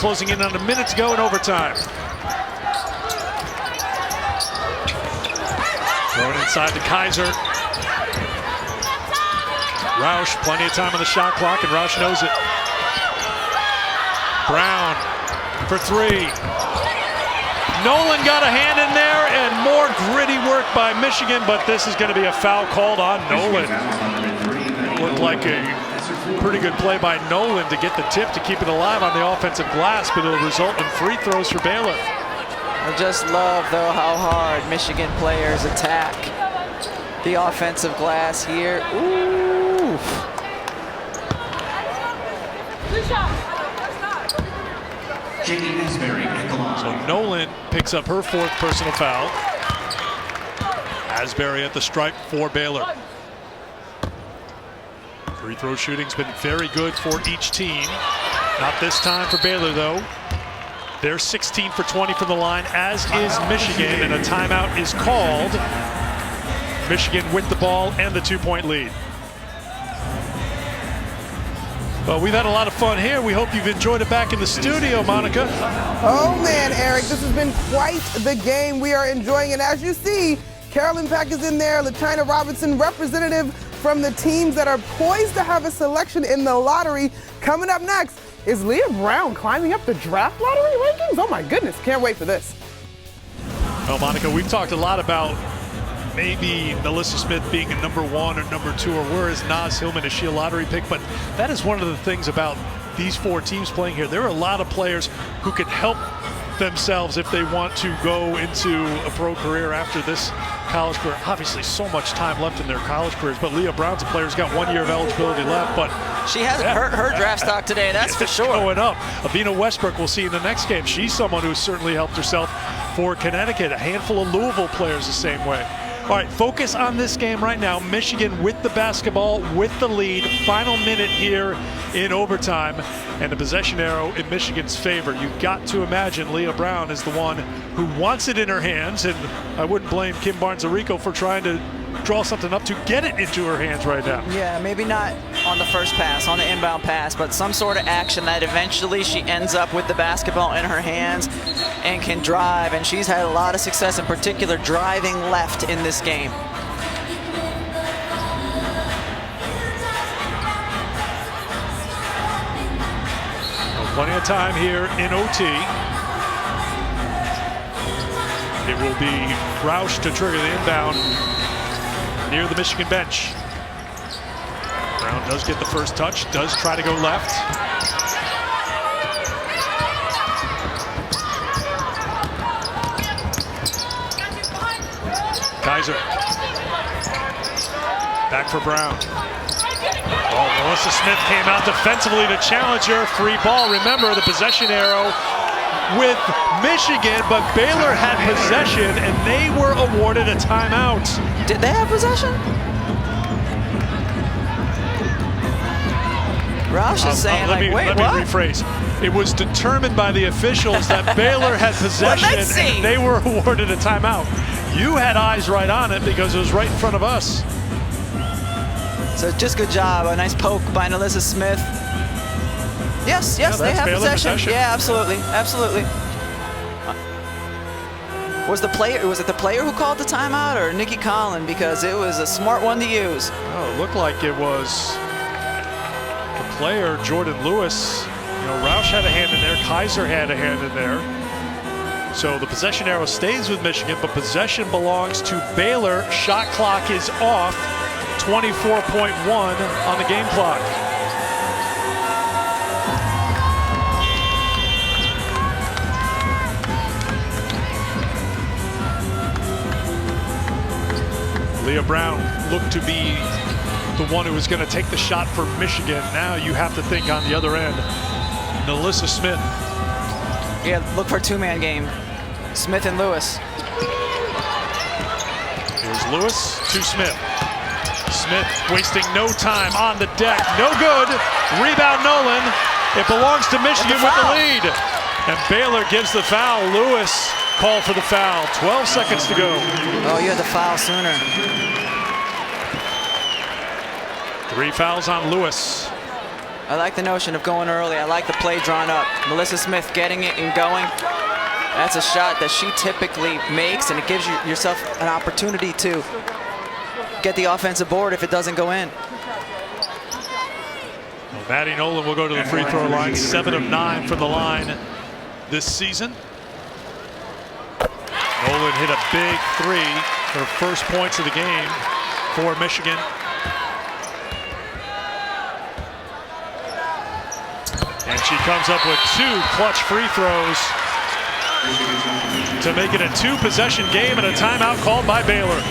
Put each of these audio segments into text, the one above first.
closing in on a minute to go in overtime. Thrown inside to Kaiser. Roush, plenty of time on the shot clock, and Roush knows it. Brown for three. Nolan got a hand in there, and more gritty work by Michigan, but this is going to be a foul called on Nolan. Looked like a pretty good play by Nolan to get the tip to keep it alive on the offensive glass, but it'll result in free throws for Baylor. I just love, though, how hard Michigan players attack the offensive glass here. Ooh. So Nolan picks up her fourth personal foul. Asbury at the stripe for Baylor. Free throw shooting's been very good for each team. Not this time for Baylor, though. They're 16 for 20 from the line, as is Michigan, and a timeout is called. Michigan with the ball and the 2-point lead. Well, we've had a lot of fun here. We hope you've enjoyed it back in the studio, Monica. Oh, man, Eric, this has been quite the game. We are enjoying it. As you see, Carolyn Pack is in there, LaChina Robinson, representative from the teams that are poised to have a selection in the lottery. Coming up next, is Leah Brown climbing up the draft lottery rankings? Oh, my goodness, can't wait for this. Well, Monica, we've talked a lot about maybe Melissa Smith being a number 1 or number 2, or where is Naz Hillman? Is she a lottery pick? But that is one of the things about these 4 teams playing here. There are a lot of players who can help themselves if they want to go into a pro career after this college career. Obviously, so much time left in their college careers, but Leah Brown's a player who's got 1 year of eligibility left. But she hasn't hurt her draft stock today, that's for sure. Going up. Avina Westbrook, we'll see in the next game. She's someone who's certainly helped herself for Connecticut. A handful of Louisville players the same way. All right, focus on this game right now. Michigan with the basketball, with the lead. Final minute here in overtime, and the possession arrow in Michigan's favor. You've got to imagine Leah Brown is the one who wants it in her hands, and I wouldn't blame Kim Barnes-Arico for trying to draw something up to get it into her hands right now. Yeah, maybe not on the first pass, on the inbound pass, but some sort of action that eventually she ends up with the basketball in her hands and can drive, and she's had a lot of success, in particular driving left in this game. Plenty of time here in OT. It will be Roush to trigger the inbound near the Michigan bench. Brown does get the first touch, does try to go left. Kaiser. Back for Brown. Oh, Melissa Smith came out defensively to challenge her. Free ball. Remember the possession arrow with Michigan, but Baylor had possession and they were awarded a timeout. Did they have possession? Roush is saying, let me rephrase. It was determined by the officials that Baylor had possession and they were awarded a timeout. You had eyes right on it because it was right in front of us. So just good job. A nice poke by Melissa Smith. Yes, they have possession. Yeah, absolutely, absolutely. Was it the player who called the timeout or Nikki Collin? Because it was a smart one to use. Oh, it looked like it was the player, Jordan Lewis. You know, Roush had a hand in there. Kaiser had a hand in there. So the possession arrow stays with Michigan, but possession belongs to Baylor. Shot clock is off. 24.1 on the game clock. Leah Brown looked to be the one who was going to take the shot for Michigan. Now you have to think on the other end, Melissa Smith. Yeah, look for a two-man game. Smith and Lewis. Here's Lewis to Smith. Smith wasting no time on the deck. No good. Rebound Nolan. It belongs to Michigan with the lead. And Baylor gives the foul. Lewis called for the foul. 12 seconds to go. Oh, you had the foul sooner. 3 fouls on Lewis. I like the notion of going early. I like the play drawn up. Melissa Smith getting it and going. That's a shot that she typically makes, and it gives yourself an opportunity to get the offensive board if it doesn't go in. Well, Maddie Nolan will go to the free throw line, 7 of 9 from the line this season. Nolan hit a big three, her first points of the game for Michigan. And she comes up with 2 clutch free throws to make it a 2-possession game and a timeout called by Baylor.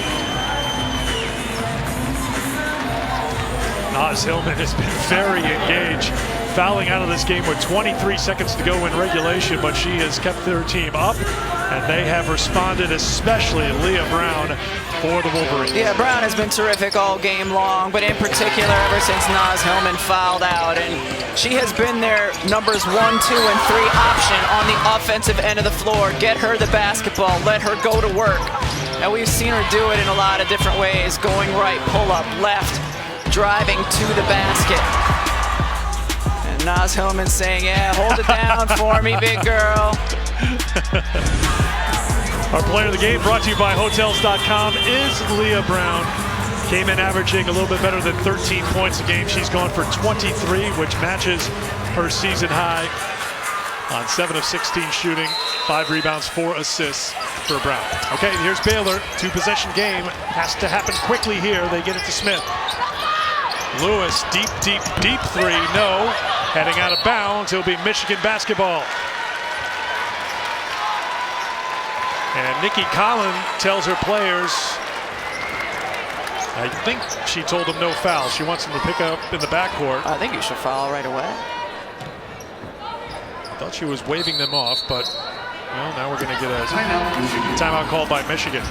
Naz Hillman has been very engaged, fouling out of this game with 23 seconds to go in regulation, but she has kept their team up, and they have responded, especially Leah Brown for the Wolverines. Yeah, Brown has been terrific all game long, but in particular ever since Naz Hillman fouled out, and she has been their numbers 1, 2, and 3 option on the offensive end of the floor. Get her the basketball, let her go to work. And we've seen her do it in a lot of different ways, going right, pull up, left, driving to the basket. And Naz Hillman saying, yeah, hold it down for me, big girl. Our player of the game, brought to you by Hotels.com, is Leah Brown. Came in averaging a little bit better than 13 points a game. She's gone for 23, which matches her season high on 7 of 16 shooting, 5 rebounds, 4 assists for Brown. Okay, here's Baylor. 2-possession game. Has to happen quickly here. They get it to Smith. Lewis, deep, deep, deep three. No. Heading out of bounds. It'll be Michigan basketball. And Nikki Collin tells her players, I think she told them no foul. She wants them to pick up in the backcourt. I think you should foul right away. I thought she was waving them off, but well, now we're going to get a timeout called by Michigan.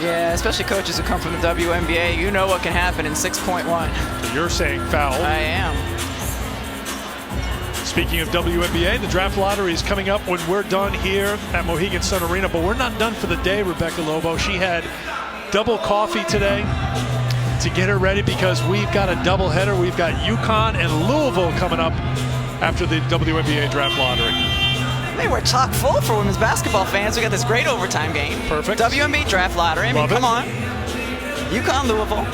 Yeah, especially coaches who come from the WNBA, you know what can happen in 6.1. So you're saying foul. I am. Speaking of WNBA, the draft lottery is coming up when we're done here at Mohegan Sun Arena, but we're not done for the day, Rebecca Lobo. She had double coffee today to get her ready because we've got a doubleheader. We've got UConn and Louisville coming up after the WNBA draft lottery. They were chock full for women's basketball fans. We got this great overtime game. Perfect. WNBA draft lottery. I mean, come on. UConn, Louisville.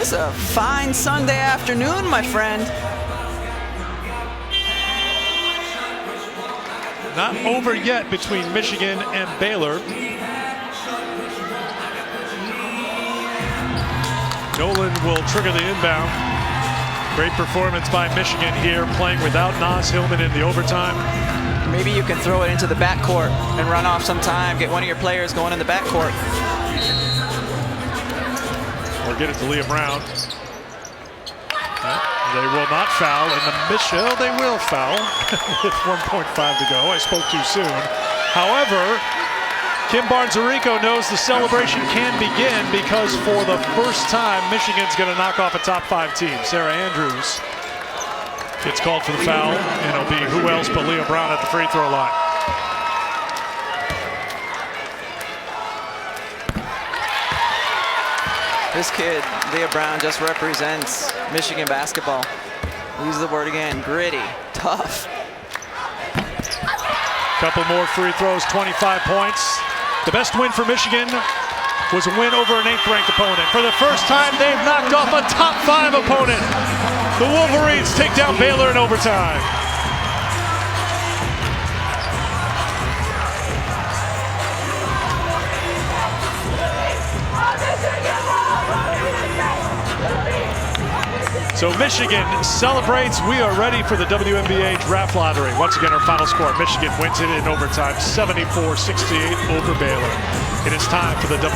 It's a fine Sunday afternoon, my friend. Not over yet between Michigan and Baylor. Nolan will trigger the inbound. Great performance by Michigan here, playing without Naz Hillman in the overtime. Maybe you can throw it into the backcourt and run off some time, get one of your players going in the backcourt. Or get it to Leah Brown. They will not foul in the Michelle. They will foul with 1.5 to go. I spoke too soon. However, Kim Barnes-Arico knows the celebration can begin because for the first time, Michigan's going to knock off a top 5 team. Sarah Andrews gets called for the foul, and it'll be who else but Leah Brown at the free throw line. This kid, Leah Brown, just represents Michigan basketball. Use the word again, gritty, tough. Couple more free throws, 25 points. The best win for Michigan was a win over an 8th-ranked opponent. For the first time, they've knocked off a top 5 opponent. The Wolverines take down Baylor in overtime. So Michigan celebrates. We are ready for the WNBA draft lottery. Once again, our final score, Michigan wins it in overtime, 74-68 over Baylor. It is time for the WNBA